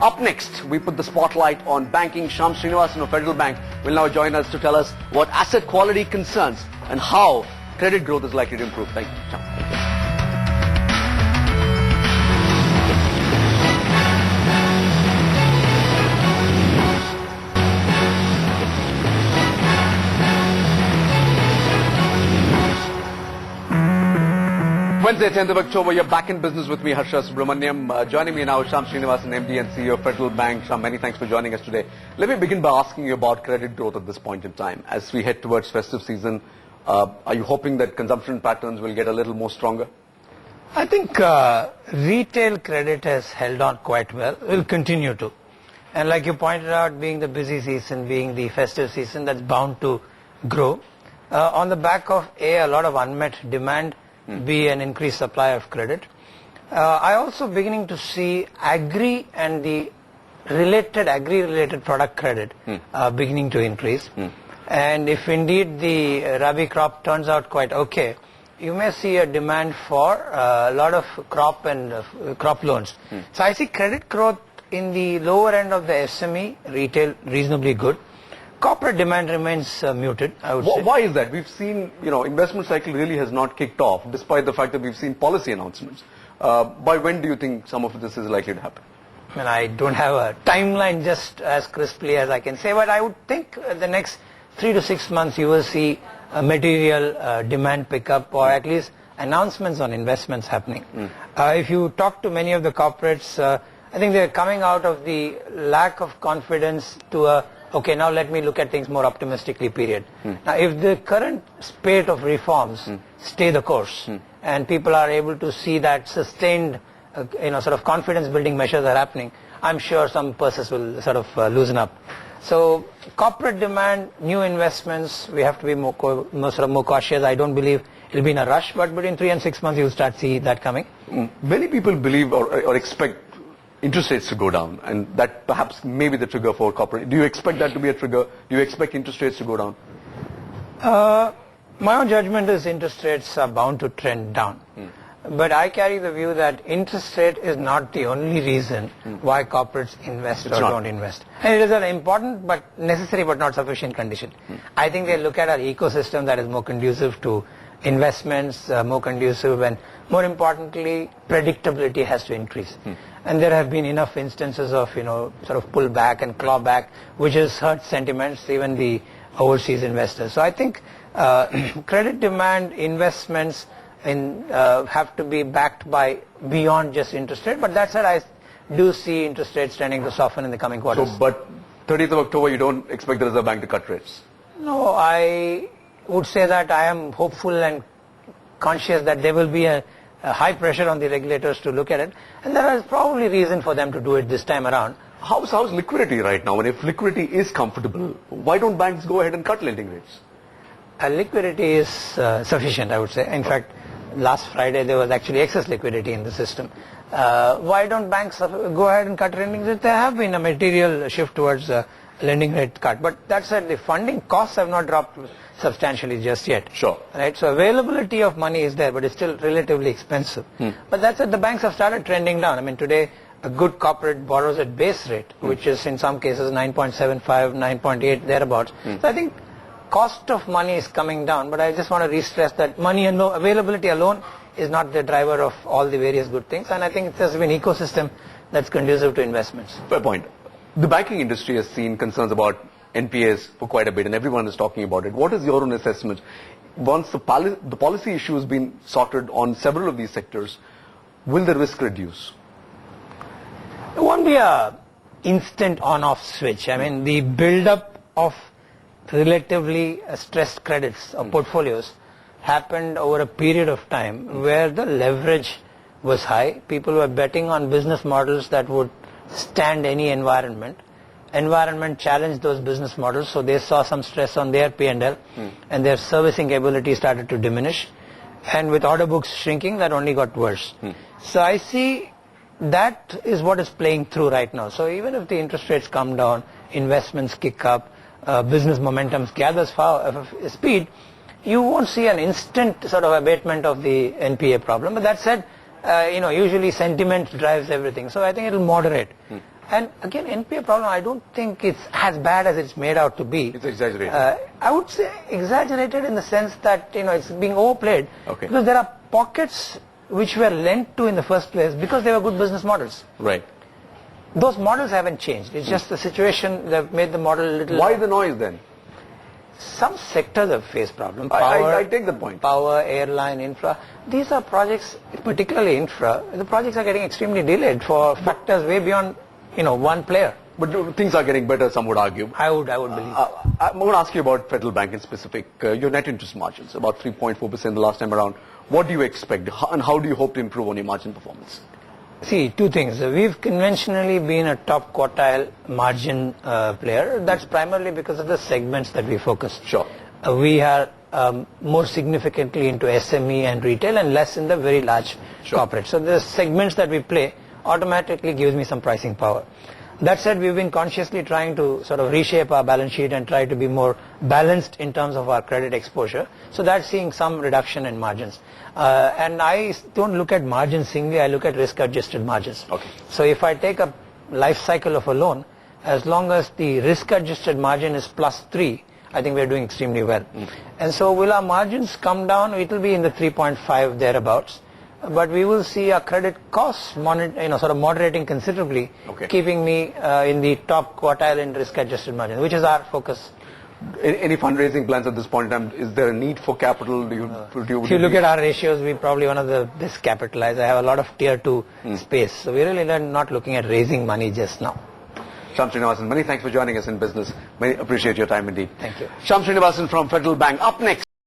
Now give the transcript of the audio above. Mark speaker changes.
Speaker 1: Up next, we put the spotlight on banking. Shyam Srinivasan of Federal Bank will now join us to tell us what asset quality concerns and how credit growth is likely to improve. Thank you, Shyam. Wednesday, 10th of October, you're back in business with me, Harsha Subramaniam. Joining me now, Shyam Srinivasan, MD and CEO of Federal Bank. Shyam, many thanks for joining us today. Let me begin by asking you about credit growth at this point in time. As we head towards festive season, are you hoping that consumption patterns will get a little more stronger?
Speaker 2: I think retail credit has held on quite well, will continue to. And like you pointed out, being the busy season, being the festive season, that's bound to grow. On the back of a lot of unmet demand, be an increased supply of credit. I also beginning to see agri and the agri-related product credit beginning to increase. And if indeed the Rabi crop turns out quite okay, you may see a demand for a lot of crop and crop loans. So I see credit growth in the lower end of the SME retail reasonably good. Corporate demand remains muted, I would say.
Speaker 1: Why is that? We've seen, investment cycle really has not kicked off, despite the fact that we've seen policy announcements. By when do you think some of this is likely to happen?
Speaker 2: I mean, I don't have a timeline just as crisply as I can say, but I would think the next 3 to 6 months you will see a material demand pickup or at least announcements on investments happening. If you talk to many of the corporates, I think they're coming out of the lack of confidence to a okay, now let me look at things more optimistically, period. Now, if the current spate of reforms stay the course and people are able to see that sustained, sort of confidence-building measures are happening, I'm sure some purses will sort of loosen up. So, corporate demand, new investments, we have to be more cautious. I don't believe it'll be in a rush, but between 3 and 6 months, you'll start see that coming.
Speaker 1: Many people believe or expect interest rates to go down, and that perhaps may be the trigger for corporate. Do you expect that to be a trigger? Do you expect interest rates to go down?
Speaker 2: My own judgment is interest rates are bound to trend down. But I carry the view that interest rate is not the only reason why corporates invest or don't invest. And it is an important but necessary but not sufficient condition. I think they look at our ecosystem that is more conducive to investments, more conducive, and more importantly, predictability has to increase. And there have been enough instances of, sort of pull back and claw back, which has hurt sentiments, even the overseas investors. So I think credit demand, investments have to be backed by beyond just interest rate. But that said, I do see interest rates tending to soften in the coming quarters.
Speaker 1: So, but 30th of October, you don't expect the Reserve Bank to cut rates?
Speaker 2: No, I would say that I am hopeful and conscious that there will be a high pressure on the regulators to look at it, and there is probably reason for them to do it this time around.
Speaker 1: How's liquidity right now? And if liquidity is comfortable, why don't banks go ahead and cut lending rates?
Speaker 2: Liquidity is sufficient, I would say. In fact, last Friday there was actually excess liquidity in the system. Why don't banks go ahead and cut lending rates? There have been a material shift towards lending rate cut, but that said, the funding costs have not dropped substantially just yet.
Speaker 1: Sure.
Speaker 2: Right. So availability of money is there, but it's still relatively expensive. But that said, the banks have started trending down. I mean, today a good corporate borrows at base rate, which is in some cases 9.75, 9.8 thereabouts. So I think cost of money is coming down, but I just want to re-stress that money and availability alone is not the driver of all the various good things, and I think there's been an ecosystem that's conducive to investments.
Speaker 1: Fair point. The banking industry has seen concerns about NPAs for quite a bit, and everyone is talking about it. What is your own assessment? Once the policy issue has been sorted on several of these sectors, will the risk reduce?
Speaker 2: It won't be a instant on-off switch. I mean, the build-up of relatively stressed credits or portfolios happened over a period of time where the leverage was high. People were betting on business models that would stand any environment. Environment challenged those business models, so they saw some stress on their P&L and their servicing ability started to diminish, and with order books shrinking, that only got worse. So I see that is what is playing through right now. So even if the interest rates come down, investments kick up, business momentum gathers speed, you won't see an instant sort of abatement of the NPA problem. But that said, usually sentiment drives everything, so I think it will moderate. And again, NPA problem, I don't think it's as bad as it's made out to be.
Speaker 1: It's exaggerated.
Speaker 2: I would say exaggerated in the sense that, it's being overplayed.
Speaker 1: Okay.
Speaker 2: Because there are pockets which were lent to in the first place because they were good business models.
Speaker 1: Right.
Speaker 2: Those models haven't changed. It's just the situation that made the model a little...
Speaker 1: Why the noise then?
Speaker 2: Some sectors have faced problems.
Speaker 1: I take the point.
Speaker 2: Power, airline, infra. These are projects, particularly infra, the projects are getting extremely delayed for factors way beyond, one player.
Speaker 1: But things are getting better, some would argue.
Speaker 2: I would believe.
Speaker 1: I'm going to ask you about Federal Bank in specific. Your net interest margins, about 3.4% the last time around. What do you expect and how do you hope to improve on your margin performance?
Speaker 2: See, two things. We've conventionally been a top quartile margin player. That's primarily because of the segments that we focus.
Speaker 1: Sure.
Speaker 2: We are more significantly into SME and retail and less in the very large corporate. So the segments that we play automatically gives me some pricing power. That said, we've been consciously trying to sort of reshape our balance sheet and try to be more balanced in terms of our credit exposure. So that's seeing some reduction in margins. And I don't look at margins singly, I look at risk-adjusted margins.
Speaker 1: Okay.
Speaker 2: So if I take a life cycle of a loan, as long as the risk-adjusted margin is +3, I think we're doing extremely well. And so will our margins come down? It will be in the 3.5 thereabouts. But we will see our credit costs sort of moderating considerably, keeping me in the top quartile in risk-adjusted margin, which is our focus.
Speaker 1: Any fundraising plans at this point in time? Is there a need for capital?
Speaker 2: If you look at our ratios, we're probably one of the best capitalized. I have a lot of tier 2 space. So we're really not looking at raising money just now.
Speaker 1: Shyam Srinivasan, many thanks for joining us in business. Many appreciate your time indeed.
Speaker 2: Thank you.
Speaker 1: Shyam Srinivasan from Federal Bank. Up next.